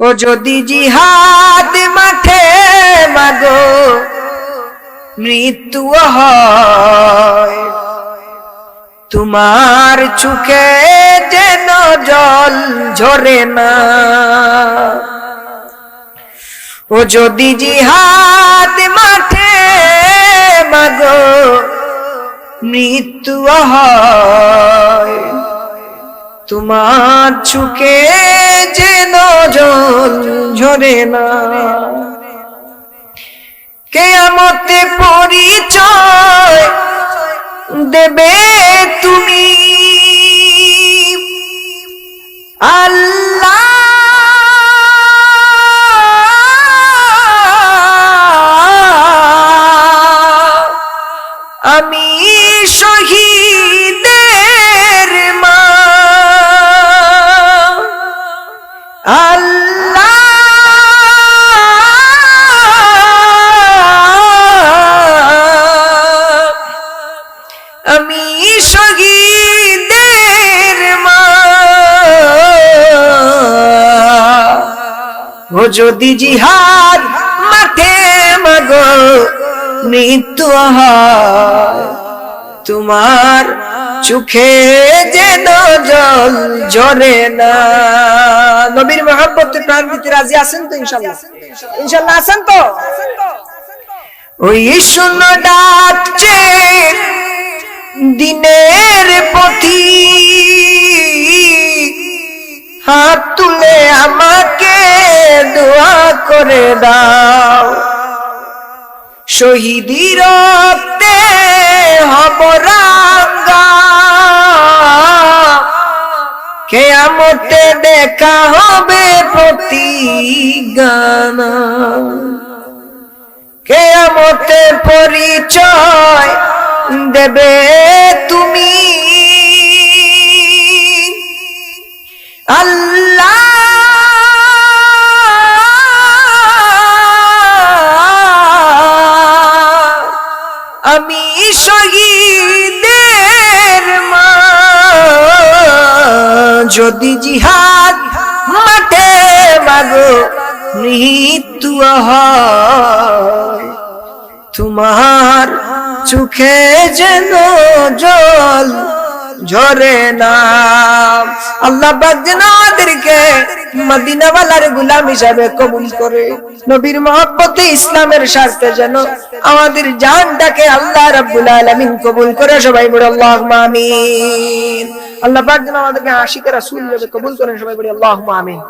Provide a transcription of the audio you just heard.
ও যদি জিহাদ মাঠে মাগো মৃত্যু হয়, তোমার চোখে যেন জল ঝরে না। ও যদি জিহাদ মাঠে মাগো মৃত্যু হয়, তোমার চোখে যেন জল ঝরে না। কিয়ামতে পরিচয় দেবে তুমি আল্লাহ, আমি শহীদের মা। আল্লাহ আমি শহীদের মা। ও যদি জিহাদ মাঠে মাগো মৃত্যু হয়, তোমার চোখে যেন জল ঝরে না। নবীর মহব্বতে প্রাণ দিতে রাজি আছেন তো? ইনশাআল্লাহ ইনশাআল্লাহ আছেন তো? ওই শোনো ডাকছে দিনের পথি, হাত তুলে আমাকে দোয়া করে দাও। শহীদি রক্তে হব রাঙ্গা, কিয়ামতে দেখা হবে প্রতিজ্ঞানা। কিয়ামতে পরিচয় দেবে তুমি আল্লাহ, আমি শহীদের মা। যদি জিহাদ মাঠে মাগো মৃত্যু হয়, তোমার চোখে যেন জল ঝরে না। আল্লাহ পাক যেন আমাদেরকে মদিনাওয়ালার গোলাম হিসাবে কবুল করে, নবীর মহব্বতে ইসলামের স্বার্থে যেন আমাদের জানটাকে আল্লাহ রাব্বুল আলামিন কবুল করে। সবাই বলি আল্লাহুম্মা আমিন। আল্লাহ পাক যেন আমাদেরকে আশিক রাসূল হিসেবে কবুল করেন। সবাই বলি আল্লাহুম্মা আমিন।